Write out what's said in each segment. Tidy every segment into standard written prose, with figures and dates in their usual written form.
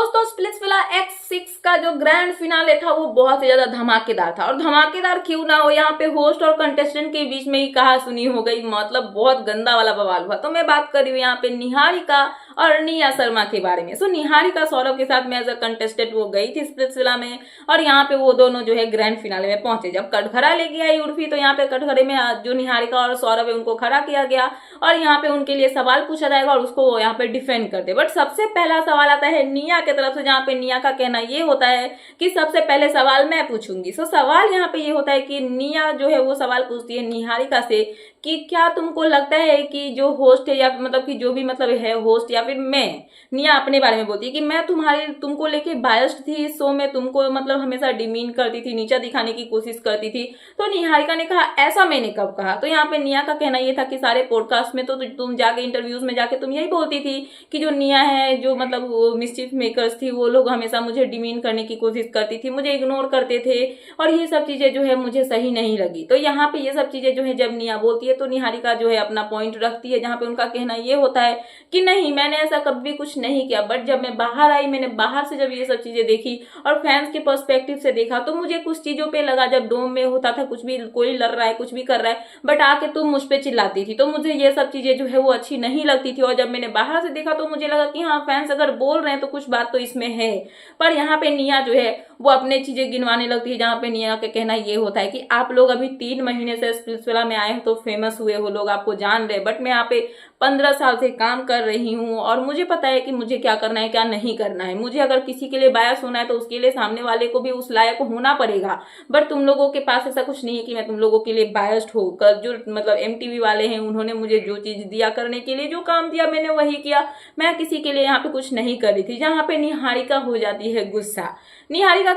दोस्तों Splitsvilla X6 का जो ग्रैंड फिनाले था वो बहुत ही ज्यादा धमाकेदार था। और धमाकेदार क्यों ना हो, यहाँ पे होस्ट और कंटेस्टेंट के बीच में ही कहा सुनी हो गई, मतलब बहुत गंदा वाला बवाल हुआ। तो मैं बात कर रही हूँ यहाँ पे निहारिका और निया शर्मा के बारे में। सो निहारिका सौरभ के साथ में एज अ कंटेस्टेंट वो गई थी स्प्लिट्सविला में, और यहाँ पे वो दोनों जो है ग्रैंड फिनाले में पहुंचे। जब कटघरा लेके आई उर्फी, तो यहाँ पे कटघरे में जो निहारिका और सौरभ है उनको खड़ा किया गया और यहाँ पे उनके लिए सवाल पूछा जाएगा और उसको यहाँ पे डिफेंड करते। बट सबसे पहला सवाल आता है निया की तरफ से, जहाँ पे निया का कहना ये होता है कि सबसे पहले सवाल मैं पूछूंगी। सो सवाल यहाँ पे ये होता है कि निया जो है वो सवाल पूछती है निहारिका से कि क्या तुमको लगता है कि जो होस्ट है, या मतलब कि जो भी मतलब है होस्ट या फिर मैं, निया अपने बारे में बोलती है कि मैं तुमको लेके बायस्ड थी इस शो में, तुमको मतलब हमेशा डिमीन करती थी, नीचा दिखाने की कोशिश करती थी। तो निहारिका ने कहा ऐसा मैंने कब कहा। तो यहाँ पे निया का कहना ये था कि सारे पॉडकास्ट में तो तुम जाके इंटरव्यूज में जाके तुम यही बोलती थी कि जो निया है, जो मतलब वो मिस्चिफ मेकर्स थी, वो लोग हमेशा मुझे डिमीन करने की कोशिश करती थी, मुझे इग्नोर करते थे और ये सब चीजें जो है मुझे सही नहीं लगी। तो यहाँ पे ये सब चीजें जो है जब निया बोलती है तो निहारिका जो है अपना पॉइंट रखती है, जहाँ पे उनका कहना ये होता है कि नहीं मैंने ऐसा कभी कुछ नहीं किया। बट जब मैं बाहर आई, मैंने बाहर से जब ये सब चीजें देखी और फैंस के पर्सपेक्टिव से देखा, तो मुझे कुछ चीजों पे लगा, जब डोम में होता था कुछ भी, कोई लड़ रहा है कुछ भी कर रहा है, बट आके तुम मुझ पे चिल्लाती थी, तो मुझे ये सब चीजें जो है वो अच्छी नहीं लगती थी। और जब मैंने बाहर से देखा तो मुझे लगा कि हाँ फैंस अगर बोल रहे हैं तो कुछ बात तो इसमें है। पर यहाँ पे निया जो है वो अपने चीजें गिनवाने लगती है, जहाँ पे निया का कहना ये होता है कि आप लोग अभी 3 महीने से स्प्लिट्सविला में आए हो तो फेमस हुए हो, लोग आपको जान रहे, बट मैं यहाँ पे 15 साल से काम कर रही हूँ और मुझे पता है कि मुझे क्या करना है क्या नहीं करना है। मुझे अगर किसी के लिए बायस होना है तो उसके लिए सामने वाले को भी उस लायक होना पड़ेगा। बट तुम लोगों के पास ऐसा कुछ नहीं है कि मैं तुम लोगों के लिए बायस्ड होकर, जो मतलब MTV वाले हैं उन्होंने मुझे जो चीज दिया करने के लिए, जो काम दिया मैंने वही किया, मैं किसी के लिए यहाँ पे कुछ नहीं कर रही थी। जहाँ पे निहारिका हो जाती है गुस्सा। निहारिका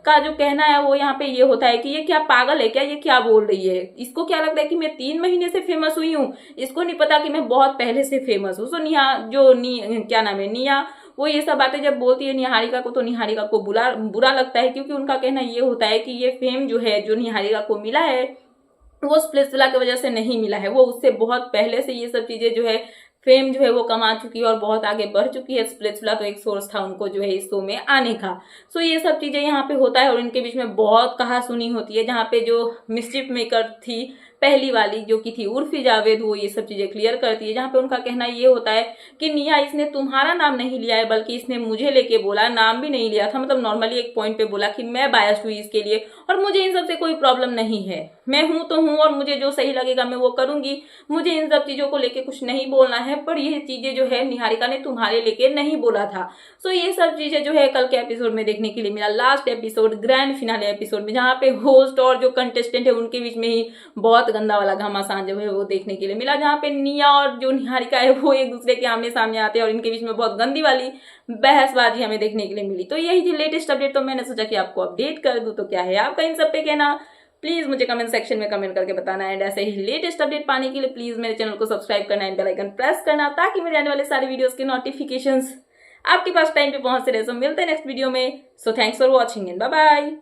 का जो कहना है वो यहाँ पे ये होता है कि ये क्या पागल है क्या, ये क्या बोल रही है, इसको क्या लगता है कि मैं 3 महीने से फेमस हुई हूँ, इसको नहीं पता कि मैं बहुत पहले से फेमस हूँ। सो क्या नाम है निया, वो ये सब बातें जब बोलती है निहारिका को, तो निहारिका को बुरा लगता है, क्योंकि उनका कहना ये होता है कि ये फेम जो है जो निहारिका को मिला है वो स्प्लिट्सविला की वजह से नहीं मिला है, वो उससे बहुत पहले से ये सब चीजें जो है फेम जो है वो कमा चुकी है और बहुत आगे बढ़ चुकी है। स्प्लिट्सविला तो एक सोर्स था उनको जो है इस शो में आने का। सो ये सब चीजें यहाँ पे होता है और इनके बीच में बहुत कहा सुनी होती है, जहाँ पे जो मिस्चिफ मेकर थी पहली वाली जो की थी उर्फी जावेद, वो ये सब चीजें क्लियर करती है, जहाँ पे उनका कहना ये होता है कि निया इसने तुम्हारा नाम नहीं लिया है बल्कि इसने मुझे लेके बोला, नाम भी नहीं लिया था, मतलब नॉर्मली एक पॉइंट पे बोला कि मैं बायस्ड हुई इसके लिए और मुझे इन सब से कोई प्रॉब्लम नहीं है, मैं हूं तो हूं और मुझे जो सही लगेगा मैं वो करूंगी, मुझे इन सब चीजों को लेके कुछ नहीं बोलना है। पर ये चीजें जो है निहारिका ने तुम्हारे लेके नहीं बोला था। सो ये सब चीजें जो है कल के एपिसोड में देखने के लिए मिला, last episode grand finale episode में, जहाँ पे होस्ट और जो कंटेस्टेंट है उनके बीच में ही बहुत गंदा वाला घमासान जो है वो देखने के लिए मिला, जहाँ पे निया और जो निहारिका है वो एक दूसरे के आमने सामने आते हैं और इनके बीच में बहुत गंदी वाली बहसबाजी हमें देखने के लिए मिली। तो यही थी लेटेस्ट अपडेट, तो मैंने सोचा कि आपको अपडेट कर दूं। तो क्या है आपका इन सब पे कहना, प्लीज मुझे कमेंट सेक्शन में कमेंट करके बताना। एंड ऐसे ही लेटेस्ट अपडेट पाने के लिए प्लीज मेरे चैनल को सब्सक्राइब करना एंड बेल आइकन प्रेस करना, ताकि मेरे आने वाले सारे वीडियोस के नोटिफिकेशंस आपके पास टाइम पे पहुंचते रहे। सो मिलते हैं नेक्स्ट वीडियो में। So thanks for watching and bye bye.